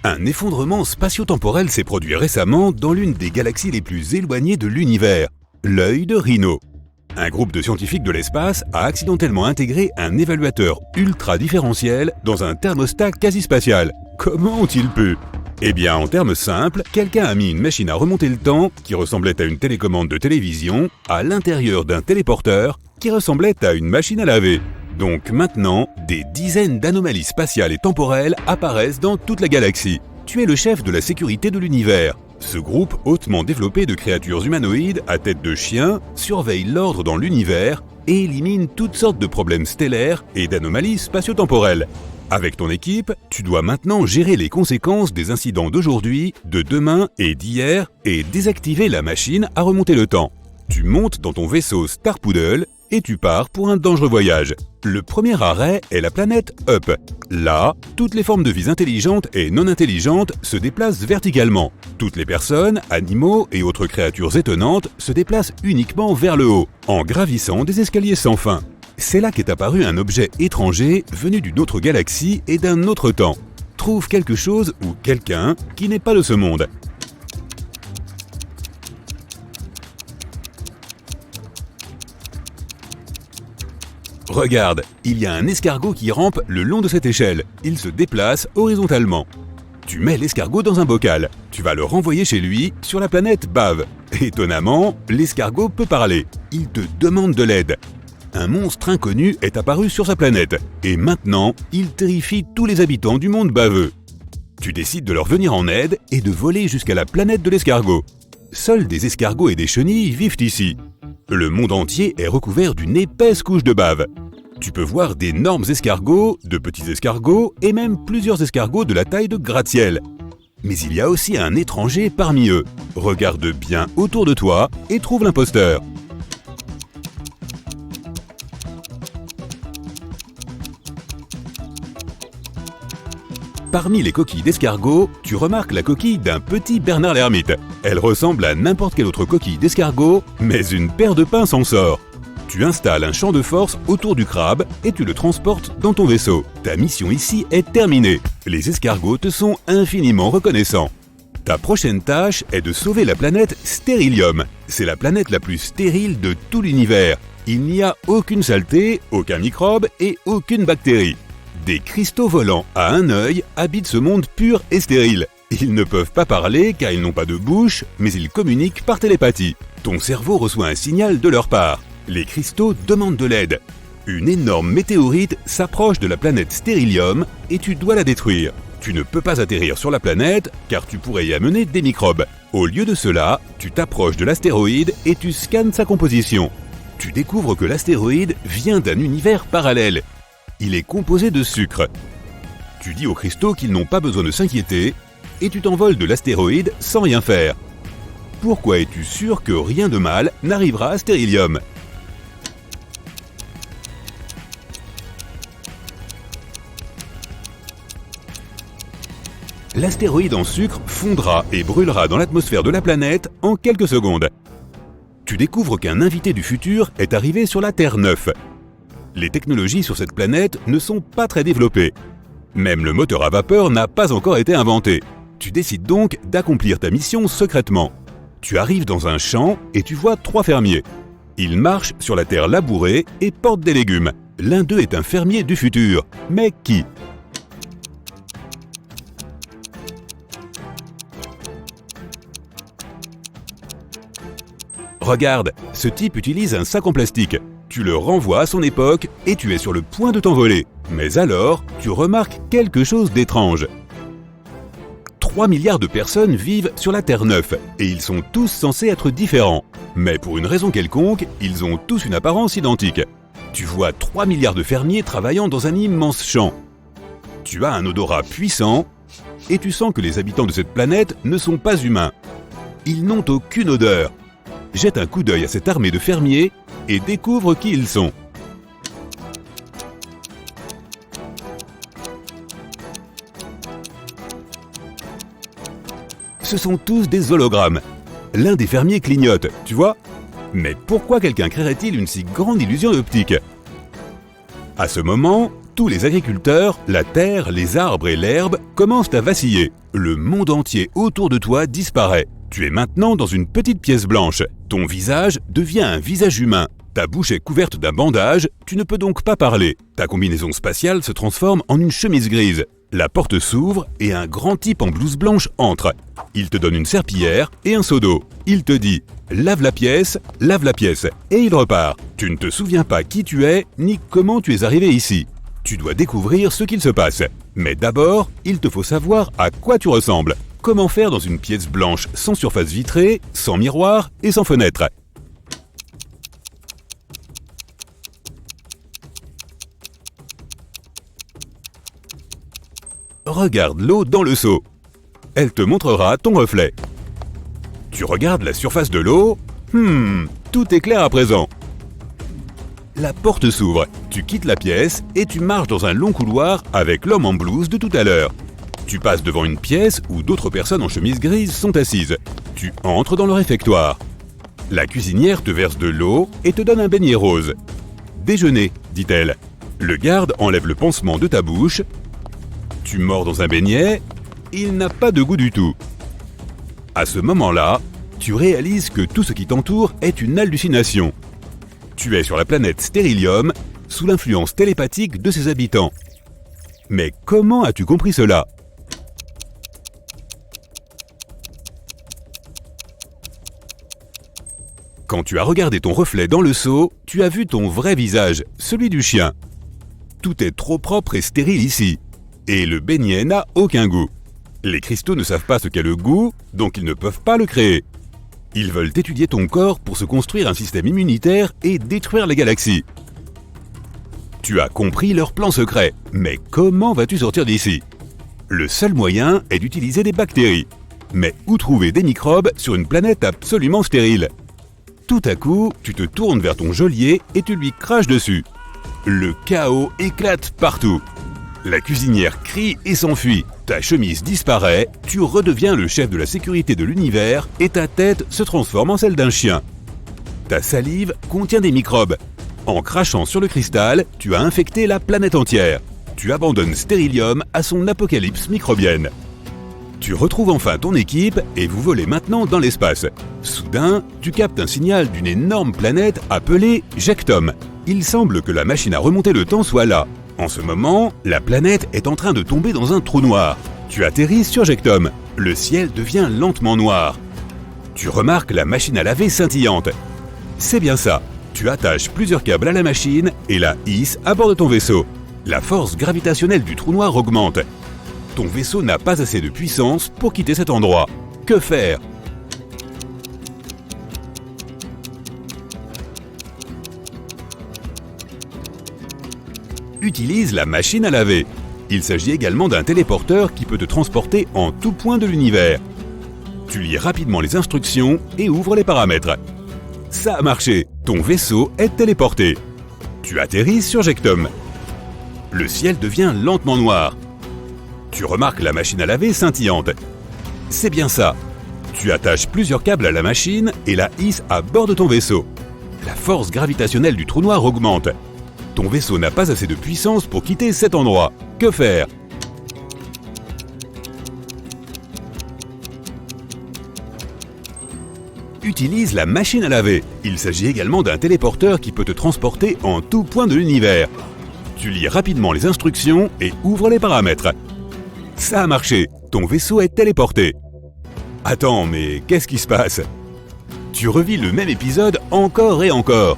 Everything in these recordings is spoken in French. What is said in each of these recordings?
Un effondrement spatio-temporel s'est produit récemment dans l'une des galaxies les plus éloignées de l'univers, l'œil de Rhino. Un groupe de scientifiques de l'espace a accidentellement intégré un évaluateur ultra différentiel dans un thermostat quasi spatial. Comment ont-ils pu? Eh bien, en termes simples, quelqu'un a mis une machine à remonter le temps, qui ressemblait à une télécommande de télévision, à l'intérieur d'un téléporteur, qui ressemblait à une machine à laver. Donc maintenant, des dizaines d'anomalies spatiales et temporelles apparaissent dans toute la galaxie. Tu es le chef de la sécurité de l'univers. Ce groupe hautement développé de créatures humanoïdes à tête de chien surveille l'ordre dans l'univers et élimine toutes sortes de problèmes stellaires et d'anomalies spatio-temporelles. Avec ton équipe, tu dois maintenant gérer les conséquences des incidents d'aujourd'hui, de demain et d'hier et désactiver la machine à remonter le temps. Tu montes dans ton vaisseau Star Poodle et tu pars pour un dangereux voyage. Le premier arrêt est la planète Up. Là, toutes les formes de vie intelligentes et non intelligentes se déplacent verticalement. Toutes les personnes, animaux et autres créatures étonnantes se déplacent uniquement vers le haut, en gravissant des escaliers sans fin. C'est là qu'est apparu un objet étranger venu d'une autre galaxie et d'un autre temps. Trouve quelque chose ou quelqu'un qui n'est pas de ce monde. Regarde, il y a un escargot qui rampe le long de cette échelle. Il se déplace horizontalement. Tu mets l'escargot dans un bocal. Tu vas le renvoyer chez lui sur la planète Bave. Étonnamment, l'escargot peut parler. Il te demande de l'aide. Un monstre inconnu est apparu sur sa planète. Et maintenant, il terrifie tous les habitants du monde baveux. Tu décides de leur venir en aide et de voler jusqu'à la planète de l'escargot. Seuls des escargots et des chenilles vivent ici. Le monde entier est recouvert d'une épaisse couche de bave. Tu peux voir d'énormes escargots, de petits escargots et même plusieurs escargots de la taille de gratte-ciel. Mais il y a aussi un étranger parmi eux. Regarde bien autour de toi et trouve l'imposteur. Parmi les coquilles d'escargot, tu remarques la coquille d'un petit Bernard l'ermite. Elle ressemble à n'importe quelle autre coquille d'escargot, mais une paire de pinces en sort. Tu installes un champ de force autour du crabe et tu le transportes dans ton vaisseau. Ta mission ici est terminée. Les escargots te sont infiniment reconnaissants. Ta prochaine tâche est de sauver la planète Stérilium. C'est la planète la plus stérile de tout l'univers. Il n'y a aucune saleté, aucun microbe et aucune bactérie. Des cristaux volants à un œil habitent ce monde pur et stérile. Ils ne peuvent pas parler car ils n'ont pas de bouche, mais ils communiquent par télépathie. Ton cerveau reçoit un signal de leur part. Les cristaux demandent de l'aide. Une énorme météorite s'approche de la planète Stérilium et tu dois la détruire. Tu ne peux pas atterrir sur la planète car tu pourrais y amener des microbes. Au lieu de cela, tu t'approches de l'astéroïde et tu scannes sa composition. Tu découvres que l'astéroïde vient d'un univers parallèle. Il est composé de sucre. Tu dis aux cristaux qu'ils n'ont pas besoin de s'inquiéter et tu t'envoles de l'astéroïde sans rien faire. Pourquoi es-tu sûr que rien de mal n'arrivera à Stérilium? L'astéroïde en sucre fondra et brûlera dans l'atmosphère de la planète en quelques secondes. Tu découvres qu'un invité du futur est arrivé sur la Terre 9. Les technologies sur cette planète ne sont pas très développées. Même le moteur à vapeur n'a pas encore été inventé. Tu décides donc d'accomplir ta mission secrètement. Tu arrives dans un champ et tu vois 3 fermiers. Ils marchent sur la terre labourée et portent des légumes. L'un d'eux est un fermier du futur. Mais qui? Regarde, ce type utilise un sac en plastique. Tu le renvoies à son époque et tu es sur le point de t'envoler. Mais alors, tu remarques quelque chose d'étrange. 3 milliards de personnes vivent sur la Terre 9 et ils sont tous censés être différents. Mais pour une raison quelconque, ils ont tous une apparence identique. Tu vois 3 milliards de fermiers travaillant dans un immense champ. Tu as un odorat puissant et tu sens que les habitants de cette planète ne sont pas humains. Ils n'ont aucune odeur. Jette un coup d'œil à cette armée de fermiers et découvre qui ils sont. Ce sont tous des hologrammes. L'un des fermiers clignote, tu vois? Mais pourquoi quelqu'un créerait-il une si grande illusion d'optique? À ce moment, tous les agriculteurs, la terre, les arbres et l'herbe commencent à vaciller. Le monde entier autour de toi disparaît. Tu es maintenant dans une petite pièce blanche. Ton visage devient un visage humain. Ta bouche est couverte d'un bandage, tu ne peux donc pas parler. Ta combinaison spatiale se transforme en une chemise grise. La porte s'ouvre et un grand type en blouse blanche entre. Il te donne une serpillière et un seau d'eau. Il te dit « lave la pièce » et il repart. Tu ne te souviens pas qui tu es ni comment tu es arrivé ici. Tu dois découvrir ce qu'il se passe. Mais d'abord, il te faut savoir à quoi tu ressembles. Comment faire dans une pièce blanche sans surface vitrée, sans miroir et sans fenêtre. Regarde l'eau dans le seau. Elle te montrera ton reflet. Tu regardes la surface de l'eau. Tout est clair à présent. La porte s'ouvre. Tu quittes la pièce et tu marches dans un long couloir avec l'homme en blouse de tout à l'heure. Tu passes devant une pièce où d'autres personnes en chemise grise sont assises. Tu entres dans le réfectoire. La cuisinière te verse de l'eau et te donne un beignet rose. « Déjeuner », dit-elle. Le garde enlève le pansement de ta bouche. Tu mords dans un beignet, il n'a pas de goût du tout. À ce moment-là, tu réalises que tout ce qui t'entoure est une hallucination. Tu es sur la planète Stérilium, sous l'influence télépathique de ses habitants. Mais comment as-tu compris cela ? Quand tu as regardé ton reflet dans le seau, tu as vu ton vrai visage, celui du chien. Tout est trop propre et stérile ici. Et le beignet n'a aucun goût. Les cristaux ne savent pas ce qu'est le goût, donc ils ne peuvent pas le créer. Ils veulent étudier ton corps pour se construire un système immunitaire et détruire les galaxies. Tu as compris leur plan secret, mais comment vas-tu sortir d'ici ? Le seul moyen est d'utiliser des bactéries. Mais où trouver des microbes sur une planète absolument stérile ? Tout à coup, tu te tournes vers ton geôlier et tu lui craches dessus. Le chaos éclate partout. La cuisinière crie et s'enfuit. Ta chemise disparaît, tu redeviens le chef de la sécurité de l'univers et ta tête se transforme en celle d'un chien. Ta salive contient des microbes. En crachant sur le cristal, tu as infecté la planète entière. Tu abandonnes Stérilium à son apocalypse microbienne. Tu retrouves enfin ton équipe et vous volez maintenant dans l'espace. Soudain, tu captes un signal d'une énorme planète appelée Jectum. Il semble que la machine à remonter le temps soit là. En ce moment, la planète est en train de tomber dans un trou noir. Tu atterris sur Jectum. Le ciel devient lentement noir. Tu remarques la machine à laver scintillante. C'est bien ça. Tu attaches plusieurs câbles à la machine et la hisses à bord de ton vaisseau. La force gravitationnelle du trou noir augmente. Ton vaisseau n'a pas assez de puissance pour quitter cet endroit. Que faire ? Utilise la machine à laver. Il s'agit également d'un téléporteur qui peut te transporter en tout point de l'univers. Tu lis rapidement les instructions et ouvres les paramètres. Ça a marché, ton vaisseau est téléporté. Tu atterris sur Jectum. Le ciel devient lentement noir. Tu remarques la machine à laver scintillante. C'est bien ça. Tu attaches plusieurs câbles à la machine et la hisses à bord de ton vaisseau. La force gravitationnelle du trou noir augmente. Ton vaisseau n'a pas assez de puissance pour quitter cet endroit. Que faire ? Utilise la machine à laver. Il s'agit également d'un téléporteur qui peut te transporter en tout point de l'univers. Tu lis rapidement les instructions et ouvres les paramètres. Ça a marché, ton vaisseau est téléporté. Attends, mais qu'est-ce qui se passe ? Tu revis le même épisode encore et encore.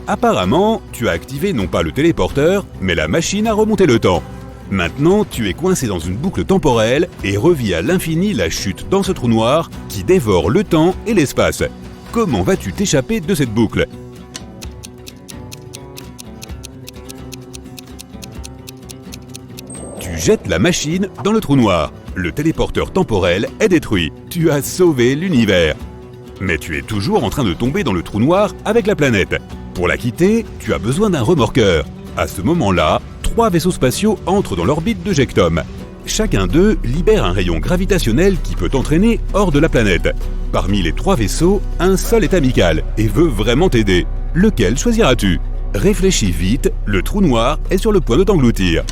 Apparemment, tu as activé non pas le téléporteur, mais la machine à remonter le temps. Maintenant, tu es coincé dans une boucle temporelle et revis à l'infini la chute dans ce trou noir qui dévore le temps et l'espace. Comment vas-tu t'échapper de cette boucle ? Tu jettes la machine dans le trou noir. Le téléporteur temporel est détruit. Tu as sauvé l'univers. Mais tu es toujours en train de tomber dans le trou noir avec la planète. Pour la quitter, tu as besoin d'un remorqueur. À ce moment-là, 3 vaisseaux spatiaux entrent dans l'orbite de Jectum. Chacun d'eux libère un rayon gravitationnel qui peut t'entraîner hors de la planète. Parmi les 3 vaisseaux, un seul est amical et veut vraiment t'aider. Lequel choisiras-tu ? Réfléchis vite, le trou noir est sur le point de t'engloutir.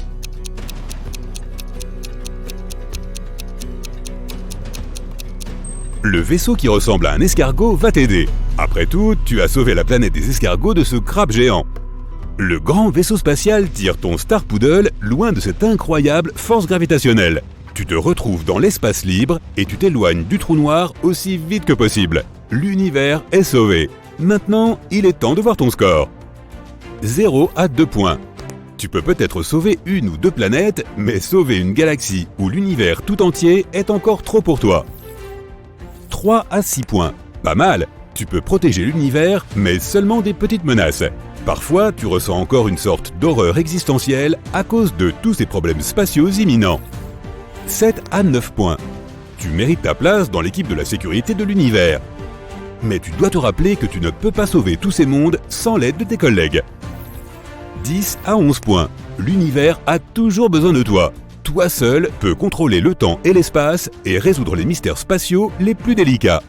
Le vaisseau qui ressemble à un escargot va t'aider. Après tout, tu as sauvé la planète des escargots de ce crabe géant. Le grand vaisseau spatial tire ton Star Poodle loin de cette incroyable force gravitationnelle. Tu te retrouves dans l'espace libre et tu t'éloignes du trou noir aussi vite que possible. L'univers est sauvé. Maintenant, il est temps de voir ton score. 0 à 2 points. Tu peux peut-être sauver une ou deux planètes, mais sauver une galaxie ou l'univers tout entier est encore trop pour toi. 3 à 6 points. Pas mal. Tu peux protéger l'univers, mais seulement des petites menaces. Parfois, tu ressens encore une sorte d'horreur existentielle à cause de tous ces problèmes spatiaux imminents. 7 à 9 points. Tu mérites ta place dans l'équipe de la sécurité de l'univers. Mais tu dois te rappeler que tu ne peux pas sauver tous ces mondes sans l'aide de tes collègues. 10 à 11 points. L'univers a toujours besoin de toi. Toi seul peux contrôler le temps et l'espace et résoudre les mystères spatiaux les plus délicats.